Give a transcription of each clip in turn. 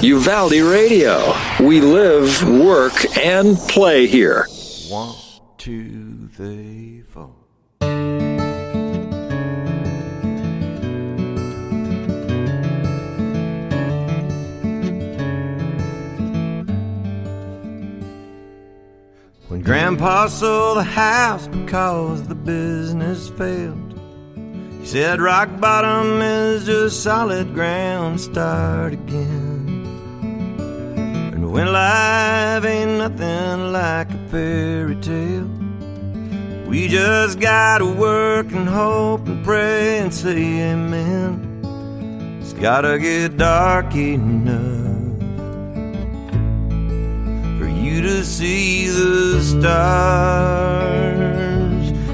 Uvalde Radio. We live, work, and play here. 1, 2, 3, 4. When Grandpa sold the house because the business failed, he said rock bottom is just solid ground, start again. And when life ain't nothing like a fairy tale, we just gotta work and hope and pray and say amen. It's gotta get dark enough for you to see the stars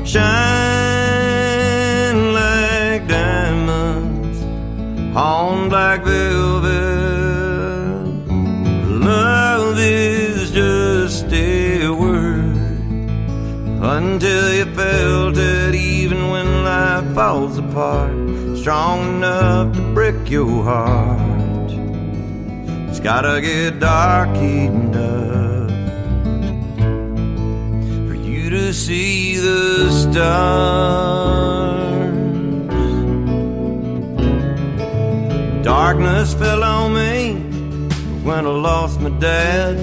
shine like diamonds on black velvet. Love is just a word until you felt it, even when life falls apart, strong enough to break your heart. It's gotta get dark enough for you to see the stars. Darkness fell on me when I lost my dad.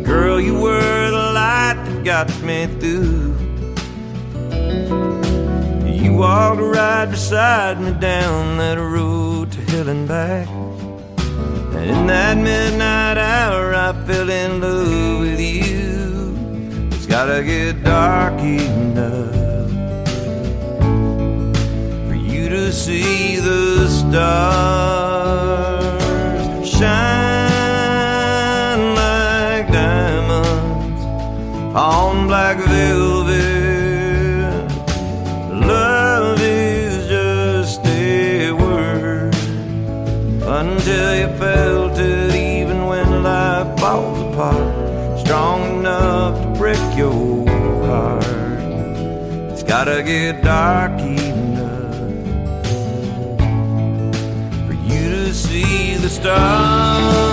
Girl, you were the light that got me through. You walked right beside me down that road to hell and back. And in that midnight hour I fell in love with you. It's gotta get dark enough for you to see the stars shine like diamonds on black velvet. Love is just a word until you felt it, even when life falls apart, strong enough to break your heart. It's gotta get dark enough for you to see the stars.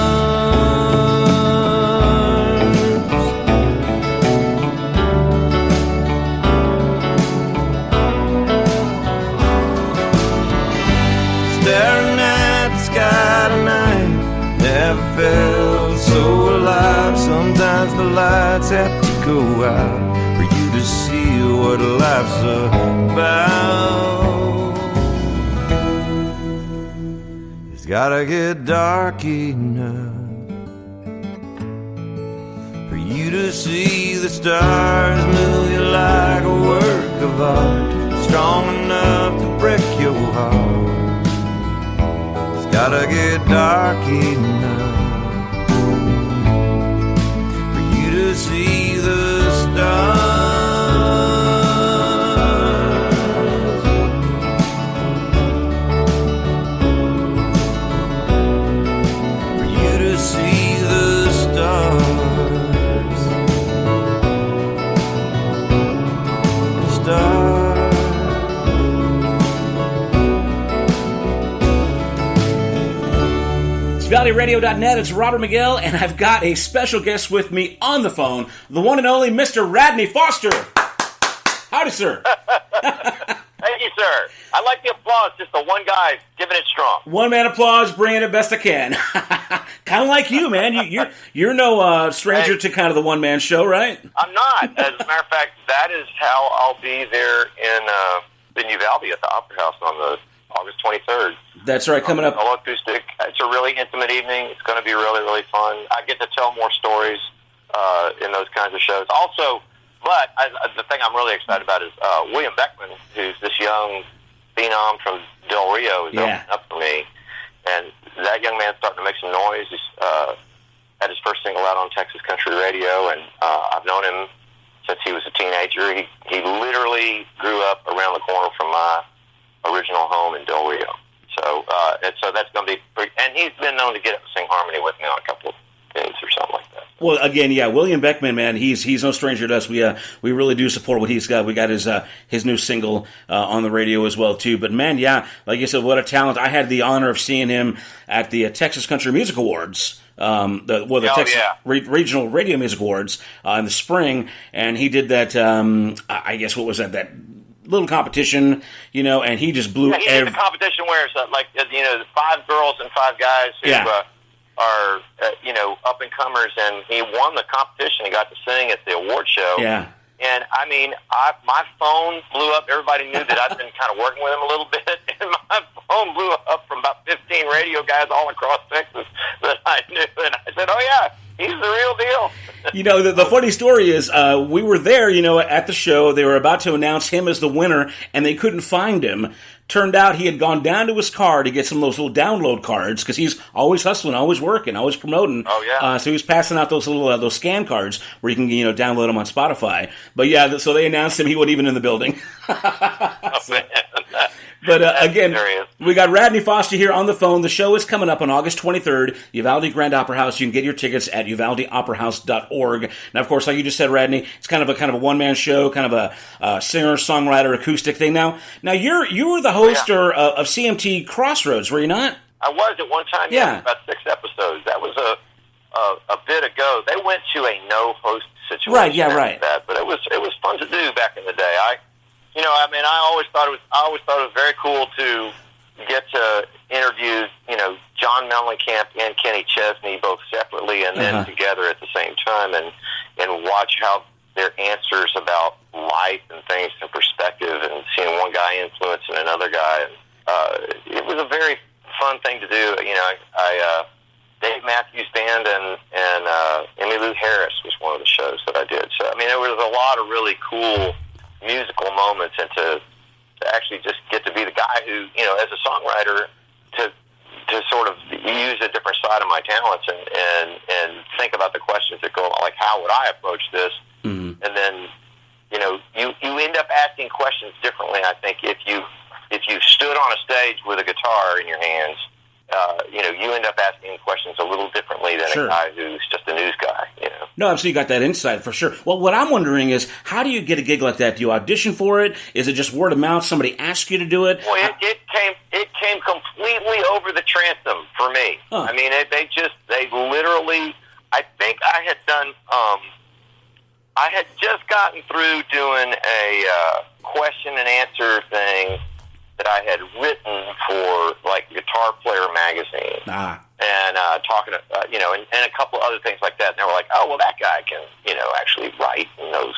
Staring at the sky tonight, never felt so alive. Sometimes the lights have to go out for you to see what life's about. It's gotta get dark enough for you to see the stars move you like a work of art, strong enough to break your heart. Gotta get dark enough for you to see the stars. For you to see the stars. Stars. UvaldeRadio.net, it's Robert Miguel, and I've got a special guest with me on the phone, the one and only Mr. Radney Foster. Howdy, sir. Thank you, sir. I like the applause, just the one guy giving it strong. One man applause, bringing it best I can. Kind of like you, man. You're no stranger to kind of the one-man show, right? I'm not. As a matter of fact, that is how I'll be there in Uvalde at the Opera House on the August 23rd. That's right, coming up. All acoustic. It's a really intimate evening. It's going to be really, really fun. I get to tell more stories in those kinds of shows. Also, but the thing I'm really excited about is William Beckman, who's this young phenom from Del Rio, is opening up for me. And that young man's starting to make some noise. He's had his first single out on Texas Country Radio, and I've known him since he was a teenager. He literally grew up around the corner from my original home in Del Rio. So that's going to be pretty, and he's been known to get up and sing harmony with me on a couple of things or something like that. Well, again, yeah, William Beckman, man, he's no stranger to us. We really do support what he's got. We got his new single on the radio as well too. But man, yeah, like you said, what a talent! I had the honor of seeing him at the Texas Country Music Awards. The Texas Regional Radio Music Awards in the spring, and he did that. I guess what was that little competition, and he just blew. Yeah, he did the competition where it's the 5 girls and 5 guys who are up and comers, and he won the competition. He got to sing at the award show. Yeah. And I mean, my phone blew up. Everybody knew that I'd been kind of working with him a little bit, and my phone blew up from about 15 radio guys all across Texas that I knew. And I said, "Oh yeah, he's the real deal." The funny story is, we were there, at the show. They were about to announce him as the winner, and they couldn't find him. Turned out he had gone down to his car to get some of those little download cards because he's always hustling, always working, always promoting. Oh yeah. So he was passing out those little those scan cards where you can download them on Spotify. But yeah, so they announced him. He wasn't even in the building. Man. But again, serious. We got Radney Foster here on the phone. The show is coming up on August 23rd, Uvalde Grand Opera House. You can get your tickets at uvaldeoperahouse.org. Now, of course, like you just said, Radney, it's kind of a one-man show, kind of a singer-songwriter acoustic thing. Now you were the host of CMT Crossroads, were you not? I was at one time. Yeah, about 6 episodes. That was a bit ago. They went to a no-host situation. Right. Yeah. Right. That, but it was fun to do back in the day. I always thought it was very cool to get to interview, John Mellencamp and Kenny Chesney both separately and then together at the same time, and watch how their answers about life and things in perspective, and seeing one guy influencing another guy. It was a very fun thing to do. Dave Matthews Band and Emmylou Harris was one of the shows that I did. So there was a lot of really cool musical moments, and to actually just get to be the guy who, as a songwriter, to sort of use a different side of my talents and think about the questions that go on, like how would I approach this, and then you end up asking questions differently. I think if you stood on a stage with a guitar in your hands, you end up asking questions a little differently than a guy who's just a news guy, No, so you got that insight for sure. Well, what I'm wondering is, how do you get a gig like that? Do you audition for it? Is it just word of mouth? Somebody asked you to do it? Well, it came completely over the transom for me. Huh. They literally, I think I had done, I had just gotten through doing a question and answer thing that I had written for Guitar Player magazine, and talking to and a couple other things like that. And they were like, "Oh, well, that guy can actually write and knows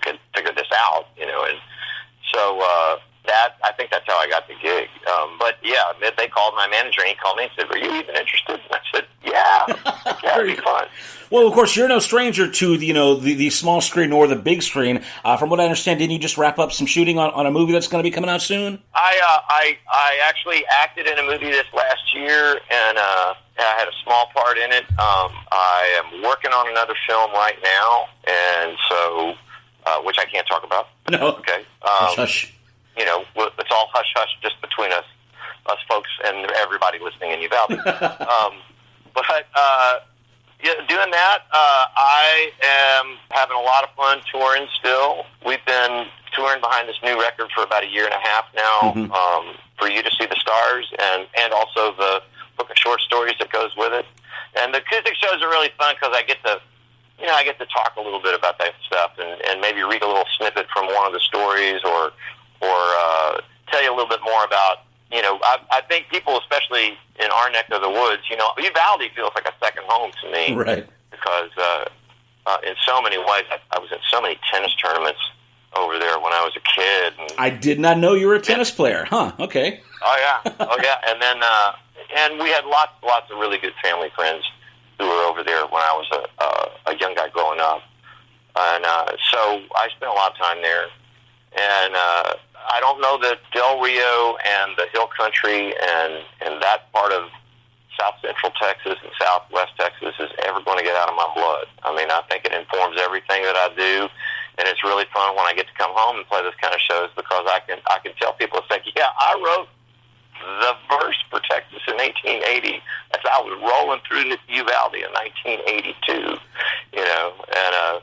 can figure this out." And so that I think that's how I got the gig. But yeah, they called my manager and he called me and said, "Were you even interested?" And I said, "Yeah, it'd be fun." Well, of course, you're no stranger to the small screen or the big screen. From what I understand, didn't you just wrap up some shooting on a movie that's going to be coming out soon? I actually acted in a movie this last year, and I had a small part in it. I am working on another film right now, and so which I can't talk about. No. Okay. Hush. It's all hush hush just between us folks and everybody listening in Uvalde. Doing that, I am having a lot of fun touring still. We've been touring behind this new record for about 1.5 years now, For You to See the Stars, and also the book of short stories that goes with it. And the acoustic shows are really fun because I get to talk a little bit about that stuff and maybe read a little snippet from one of the stories or tell you a little bit more about, I think people, especially in our neck of the woods, Uvalde feels like a second home to me. Right. Because in so many ways, I was in so many tennis tournaments over there when I was a kid. And I did not know you were a tennis player. Huh, okay. Oh, yeah. And then and we had lots of really good family friends who were over there when I was a young guy growing up. And so I spent a lot of time there. And I don't know that Del Rio and the Hill Country and that part of South Central Texas and Southwest Texas is ever going to get out of my blood. I think it informs everything that I do, and it's really fun when I get to come home and play this kind of shows because I can tell people, it's like, yeah, I wrote the verse for Texas in 1880. I as I was rolling through Uvalde in 1982, and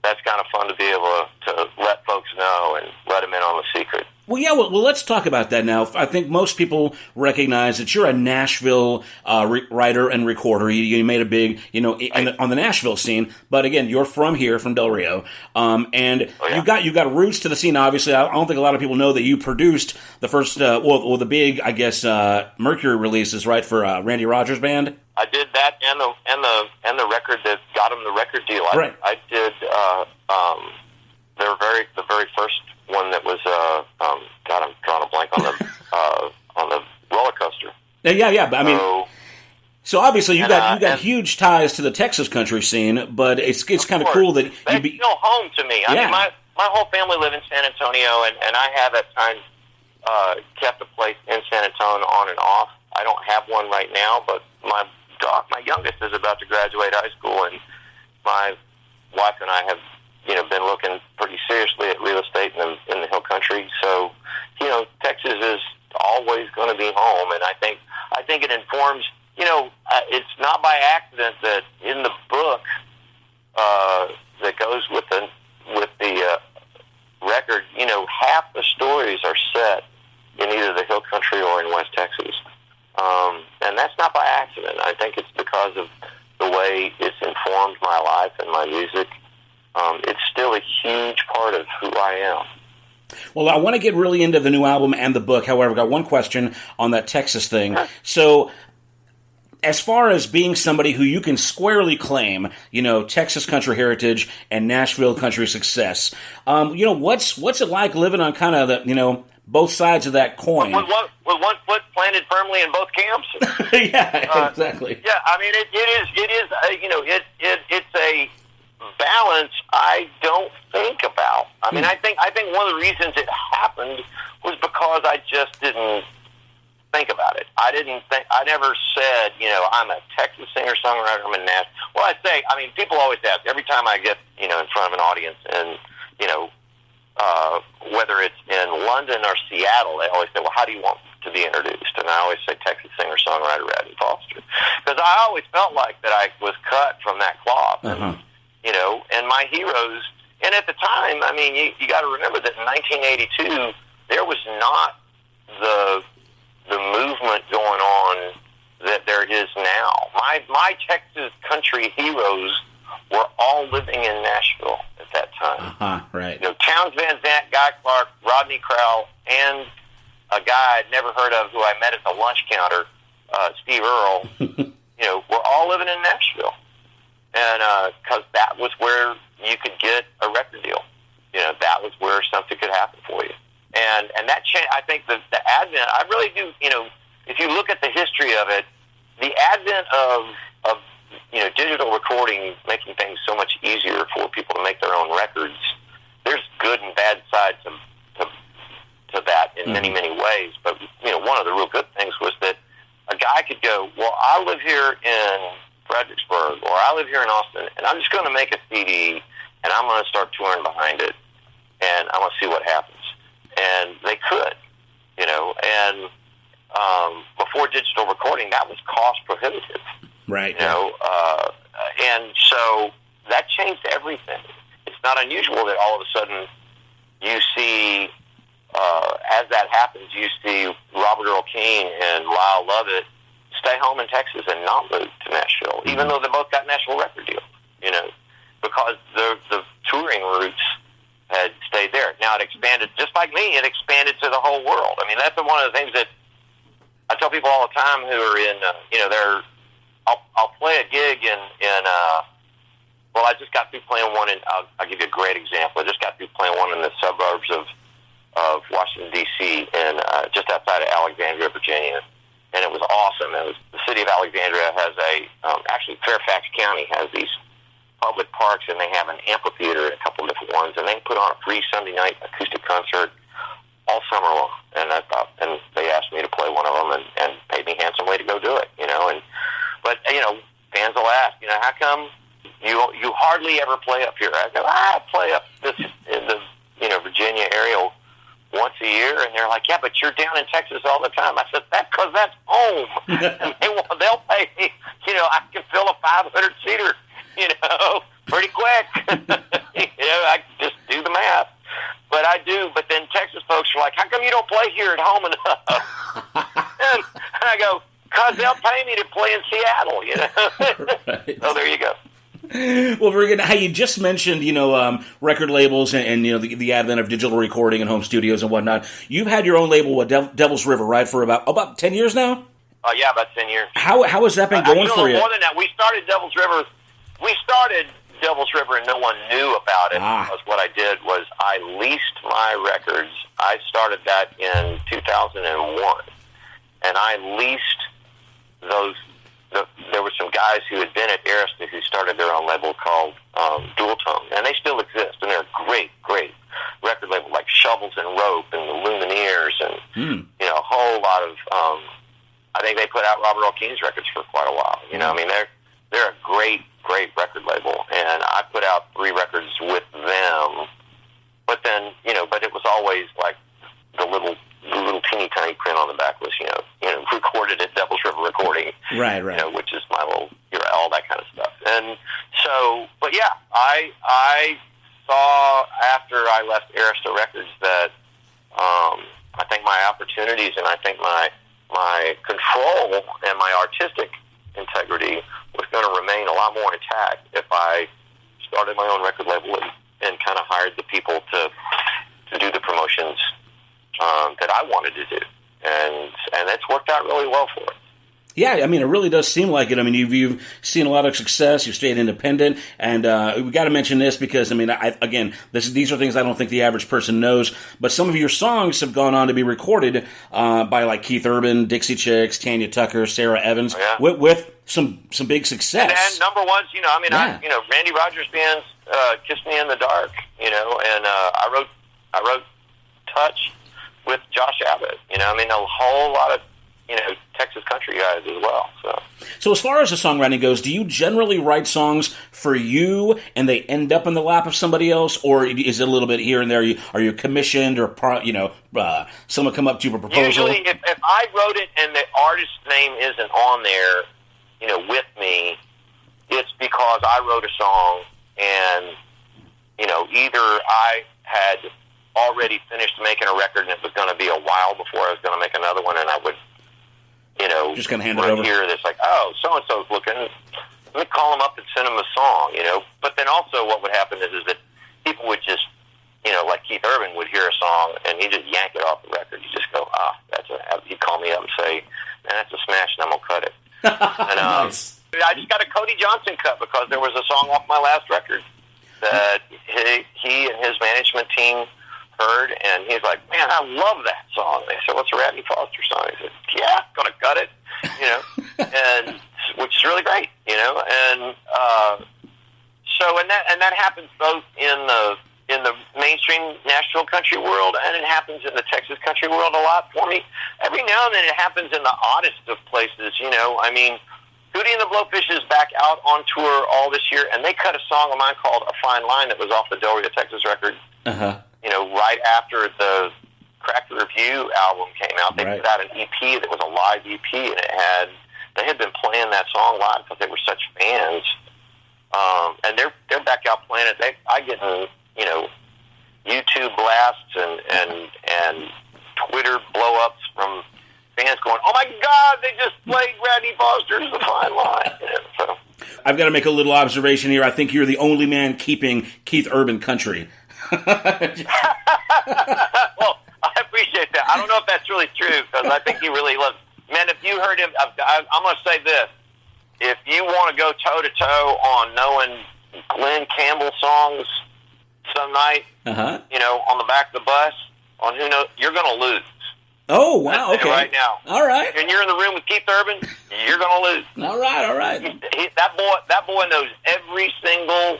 that's kind of fun to be able to let folks know and let them in on the secret. Well, yeah, well, let's talk about that now. I think most people recognize that you're a Nashville writer and recorder. You made a big, on the Nashville scene. But again, you're from here, from Del Rio, and you got roots to the scene. Obviously, I don't think a lot of people know that you produced the first, the big, I guess, Mercury releases, right, for Randy Rogers Band. I did that, and the record that got him the record deal. Right. I did the very first one that was God, I'm drawing a blank on the roller coaster. Yeah. But I mean, so obviously you got huge ties to the Texas country scene, but it's kind of cool that it's still home to me. I mean, my whole family live in San Antonio, and I have at times kept a place in San Antonio on and off. I don't have one right now, but my youngest is about to graduate high school, and my wife and I have been looking pretty seriously at real estate in the Hill Country. So, Texas is always going to be home, and I think it informs. It's not by accident that in the book that goes with the record, half the stories are set in either the Hill Country or in West Texas, and that's not by accident. I think it's because of the way it's informed my life and my music. It's still a huge part of who I am. Well, I want to get really into the new album and the book. However, I've got one question on that Texas thing. So, as far as being somebody who you can squarely claim, Texas country heritage and Nashville country success, what's it like living on kind of the, both sides of that coin? With one foot planted firmly in both camps. Yeah, exactly. Yeah, I mean, it's a balance I don't think about. I mean, I think one of the reasons it happened was because I just didn't think about it. I never said, I'm a Texas singer-songwriter, I'm a Nashville. Well, people always ask, every time I get, in front of an audience, and, whether it's in London or Seattle, they always say, well, how do you want to be introduced? And I always say Texas singer-songwriter Radney Foster. Because I always felt like that I was cut from that cloth. Uh-huh. And my heroes, and at the time, I mean, you got to remember that in 1982, there was not the movement going on that there is now. My Texas country heroes were all living in Nashville at that time. Uh-huh, right. Towns Van Zandt, Guy Clark, Rodney Crowell, and a guy I'd never heard of who I met at the lunch counter, Steve Earle, were all living in Nashville. And because that was where you could get a record deal. That was where something could happen for you. And that I think the advent, I really do, if you look at the history of it, the advent of digital recording making things so much easier for people to make their own records, there's good and bad sides to that in many, many ways. But, one of the real good things was that a guy could go, well, I live here in Fredericksburg, or I live here in Austin, and I'm just going to make a CD, and I'm going to start touring behind it, and I'm going to see what happens. And they could, and before digital recording, that was cost prohibitive. Right. And so that changed everything. It's not unusual that all of a sudden you see, as that happens, you see Robert Earl Keen and Lyle Lovett stay home in Texas and not move to Nashville, even though they both got national record deals, because the touring routes had stayed there. Now it expanded, just like me, it expanded to the whole world. I mean, that's one of the things that I tell people all the time who are in, I'll play a gig in I just got through playing one I'll give you a great example. I just got through playing one in the suburbs of Washington, D.C., and just outside of Alexandria, Virginia. And it was awesome. The city of Alexandria has actually Fairfax County has these public parks, and they have an amphitheater, a couple of different ones, and they put on a free Sunday night acoustic concert all summer long. And they asked me to play one of them and paid me handsomely to go do it, But fans will ask, how come you hardly ever play up here? I go, I play up in the Virginia area once a year, and they're like, yeah, but you're down in Texas all the time. I said, that's because that's home. home. And they'll pay me, I can fill a 500-seater, pretty quick. I can just do the math. But I do. But then Texas folks are like, how come you don't play here at home enough? and I go, because they'll pay me to play in Seattle, Right. So there you go. Well, very good. How you just mentioned, record labels and the advent of digital recording and home studios and whatnot. You've had your own label, Devil's River, right, for about 10 years now? Yeah, about 10 years. How has that been going for you? More than that. We started Devil's River and no one knew about it. Because what I did was I leased my records. I started that in 2001. And I leased those. There were some guys who had been at Aerosmith who started their own label called Dual Tone, and they still exist, and they're a great record label, like Shovels and Rope and the Lumineers, and a whole lot of. I think they put out Robert Earl Keen's records for quite a while. I mean, they're a great record label, and I put out 3 records with them. But then, but it was always like the little teeny tiny print on the back was, recorded at Devil's River Recording, right, which is my little, all that kind of stuff. And so, but yeah, I saw after I left Arista Records that I think my opportunities and I think my control and my artistic integrity was going to remain a lot more intact if I started my own record label and kind of hired the people to do the promotions that I wanted to do, and it's worked out really well for us. Yeah, I mean, it really does seem like it. I mean, you've seen a lot of success. You've stayed independent, and we got to mention this because, I mean, these are things I don't think the average person knows. But some of your songs have gone on to be recorded by like Keith Urban, Dixie Chicks, Tanya Tucker, Sarah Evans, with some big success. And number ones, Randy Rogers Band's "Kiss Me in the Dark," and I wrote "Touch" with Josh Abbott. A whole lot of Texas country guys as well. So as far as the songwriting goes, do you generally write songs for you and they end up in the lap of somebody else, or is it a little bit here and there? Are you commissioned, or someone come up to you for a proposal? Usually, if I wrote it and the artist's name isn't on there, with me, it's because I wrote a song and either I had already finished making a record and it was going to be a while before I was going to make another one, and I would just kind of hand it over. Here, that's like, oh, so-and-so's looking. Let me call him up and send him a song, But then also what would happen is that people would just, like Keith Urban would hear a song and he'd just yank it off the record. You just go, he'd call me up and say, man, that's a smash, and I'm going to cut it. And Nice. I just got a Cody Johnson cut because there was a song off my last record that he and his management team heard, and he's like, man, I love that song. They said, what's a Radney Foster song? He said, yeah, gonna cut it, and which is really great, and and that happens both in the mainstream Nashville country world, and it happens in the Texas country world a lot for me. Every now and then it happens in the oddest of places, I mean, Hootie and the Blowfish is back out on tour all this year, and they cut a song of mine called A Fine Line that was off the Del Rio, Texas record. Right after the Cracked Review album came out. They put out an EP that was a live EP, and they had been playing that song live because they were such fans. And they're back out playing it. I get YouTube blasts and Twitter blow-ups from fans going, oh my God, they just played Radney Foster's The Fine Line. So I've got to make a little observation here. I think you're the only man keeping Keith Urban country. Well, I appreciate that. I don't know if that's really true because I think he really loves. Man, if you heard him, I'm going to say this: if you want to go toe to toe on knowing Glenn Campbell songs some night, on the back of the bus, on who knows, you're going to lose. Oh wow! Okay, right now, all right. And you're in the room with Keith Urban, you're going to lose. All right. That boy knows every single.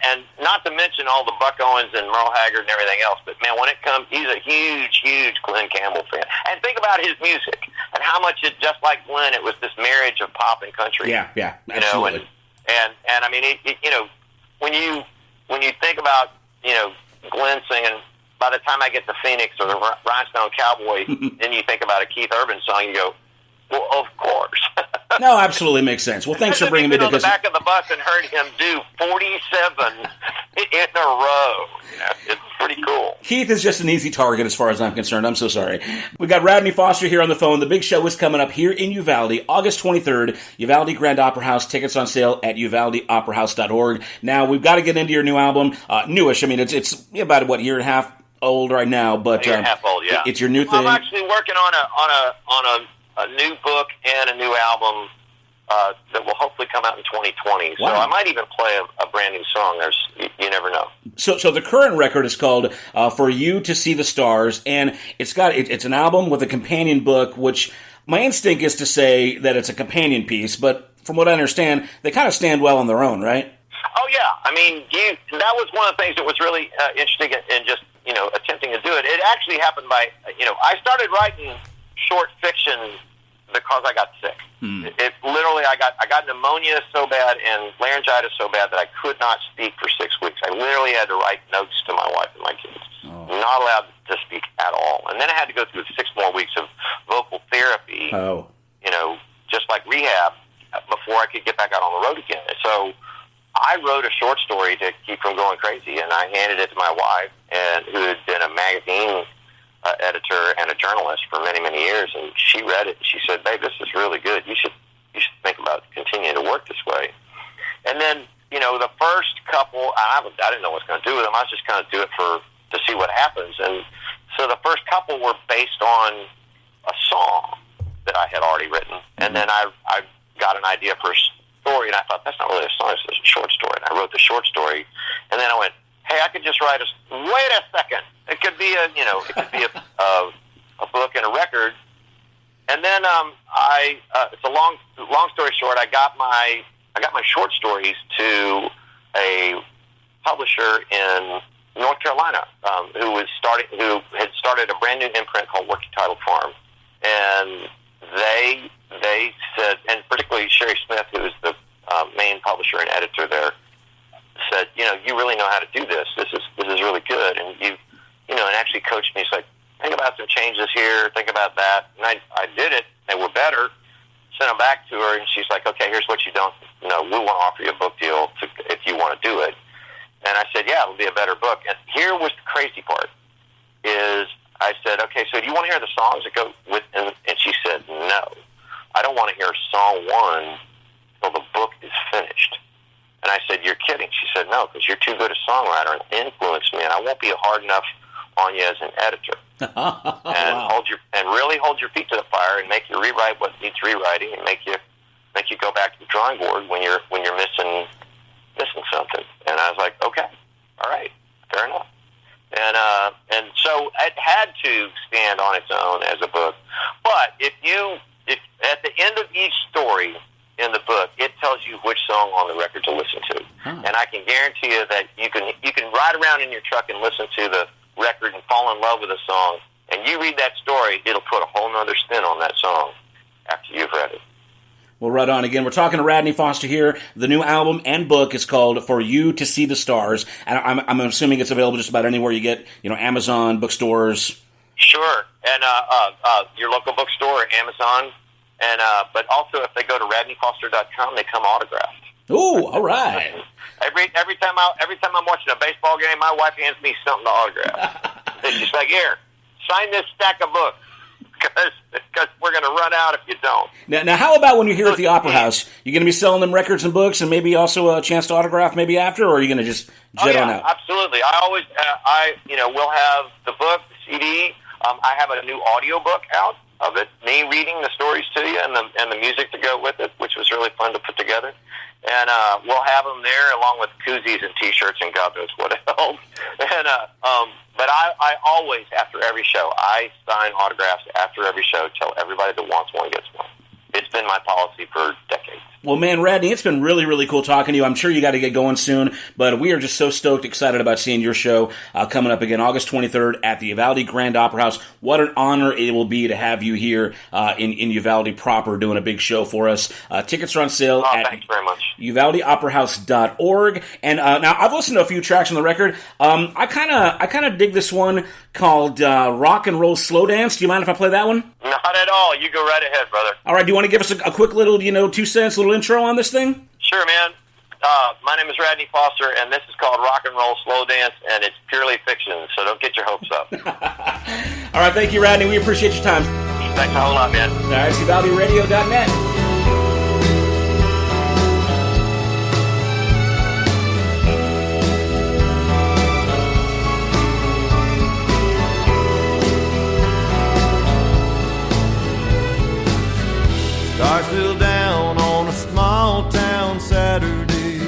And not to mention all the Buck Owens and Merle Haggard and everything else, but man, when it comes, he's a huge Glenn Campbell fan. And think about his music and how much it, just like Glenn, it was this marriage of pop and country. Yeah, absolutely. And I mean, when you think about Glenn singing, by the time I get to Phoenix or the Rhinestone Cowboy, then you think about a Keith Urban song, you go, Well, of course. No, absolutely makes sense. Well, thanks for bringing me to on the back of the bus and heard him do 47 in a row. Yeah, it's pretty cool. Keith is just an easy target as far as I'm concerned. I'm so sorry. We got Radney Foster here on the phone. The big show is coming up here in Uvalde, August 23rd, Uvalde Grand Opera House. Tickets on sale at uvaldeoperahouse.org. Now, we've got to get into your new album. Newish. I mean, it's about, what, year and a half old right now, but a year and a half old, yeah. It's your new thing. I'm actually working on a new book and a new album that will hopefully come out in 2020. So Wow. I might even play a brand new song. You never know. So the current record is called For You to See the Stars, and it's an album with a companion book, which my instinct is to say that it's a companion piece, but from what I understand, they kind of stand well on their own, right? Oh, yeah. I mean, that was one of the things that was really interesting in just, attempting to do it. It actually happened by, I started writing short fiction because I got sick. It literally, I got pneumonia so bad and laryngitis so bad that I could not speak for 6 weeks. I literally had to write notes to my wife and my kids. Oh. Not allowed to speak at all. And then I had to go through 6 more weeks of vocal therapy, just like rehab, before I could get back out on the road again. So I wrote a short story to keep from going crazy, and I handed it to my wife, who had been a magazine editor and a journalist for many, many years, and she read it and she said, "Babe, this is really good. You should think about continuing to work this way." And then, the first couple, I didn't know what I was going to do with them. I was just going to do it to see what happens. And so the first couple were based on a song that I had already written, and then I got an idea for a story, and I thought, that's not really a song, it's a short story. And I wrote the short story, and then I went, hey, I could just write wait a second. It could be a book and a record. And then it's a long story short. I got my short stories to a publisher in North Carolina who had started a brand new imprint called Working Title Farm, and they said, and particularly Sherry Smith, who is the main publisher and editor there, said, you really know how to do this. This is really good, and and actually coached me. He's like, think about some changes here, think about that, and I did it. They were better. Sent them back to her, and she's like, okay, here's what you don't know. We want to offer you a book deal if you want to do it. And I said, yeah, it'll be a better book. And here was the crazy part: is I said, okay, so do you want to hear the songs that go with? And she said, no, I don't want to hear song one till the book is finished. And I said, you're kidding. She said, no, because you're too good a songwriter and influenced me, and I won't be hard enough on you as an editor. And Wow. really hold your feet to the fire and make you rewrite what needs rewriting, and make you go back to the drawing board when you're missing something. And I was like, okay, all right, fair enough. And so it had to stand on its own as a book. But if at the end of each story in the book, it tells you which song on the record to listen to. Huh. And I can guarantee you that you can ride around in your truck and listen to the record and fall in love with a song, and you read that story, it'll put a whole nother spin on that song after you've read it. Well, right on. Again, we're talking to Radney Foster here. The new album and book is called For You to See the Stars, and I'm assuming it's available just about anywhere you get, Amazon, bookstores. Sure, and your local bookstore, Amazon, and but also if they go to radneyfoster.com, they come autographed. Ooh, all right. Every time I'm watching a baseball game, my wife hands me something to autograph. And she's like, "Here, sign this stack of books, because we're going to run out if you don't." Now, how about when you're here at the Opera House? You going to be selling them records and books, and maybe also a chance to autograph maybe after, or are you going to just jet on out? Absolutely. I always, we'll have the book, the CD. I have a new audio book out of it, me reading the stories to you and the music to go with it, which was really fun to put together. And we'll have them there along with koozies and T-shirts and God knows what else. And but I always, after every show, I sign autographs after every show. Tell everybody that wants one gets one. It's been my policy for decades. Well, man, Radney, it's been really, really cool talking to you. I'm sure you got to get going soon, but we are just so stoked, excited about seeing your show coming up again August 23rd at the Uvalde Grand Opera House. What an honor it will be to have you here in Uvalde proper doing a big show for us. Tickets are on sale at thanks very much. UvaldeOperaHouse.org. And now I've listened to a few tracks on the record. I kind of dig this one called Rock and Roll Slow Dance. Do you mind if I play that one? Not at all. You go right ahead, brother. All right. Do you want to give us a quick little, 2 cents, little intro on this thing? Sure, man. My name is Radney Foster, and this is called Rock and Roll Slow Dance, and it's purely fiction, so don't get your hopes up. All right. Thank you, Radney. We appreciate your time. Thanks a whole lot, man. All right. UvaldeRadio.net. Stars fell down on a small town Saturday,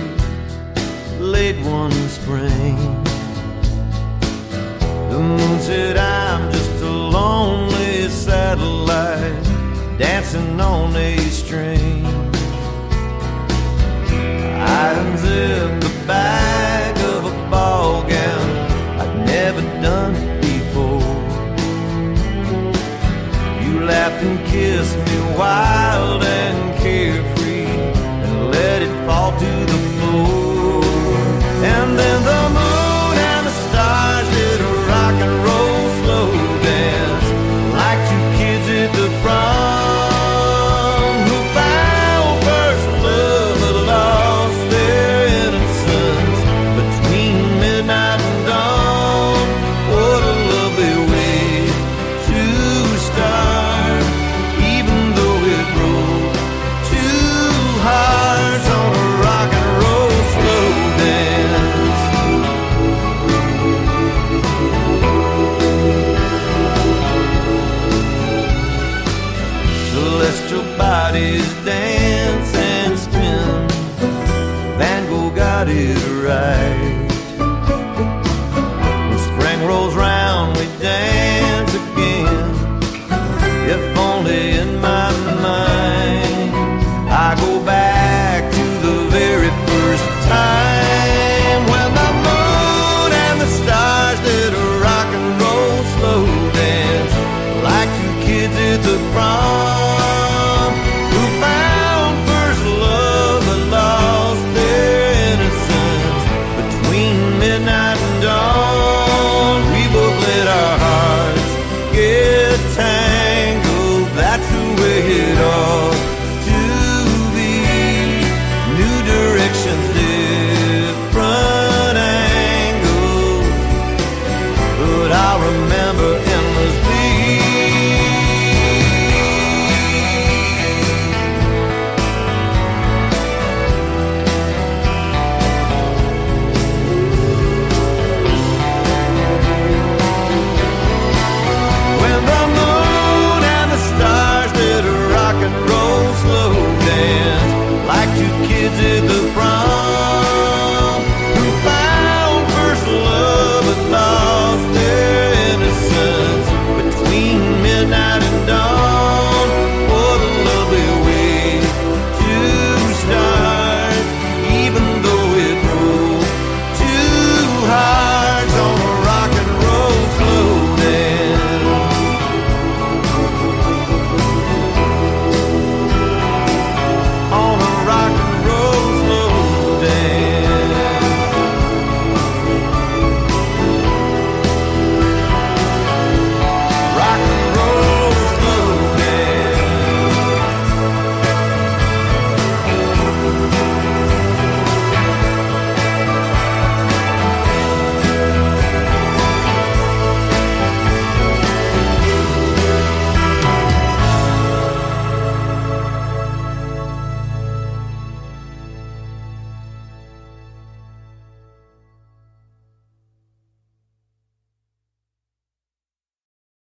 late one spring. The moon said, I'm just a lonely satellite dancing on a string. I unzipped the back of a ball gown I'd never done it before. You laughed and kissed me wild and carefree and let it fall to the floor. And then the moon and the stars did a rock and roll slow dance like two kids at the prom who found first love but lost their innocence between midnight and dawn. What a lovely way to start, even though it broke two hearts on a rock and roll slow dance. Celestial bodies dance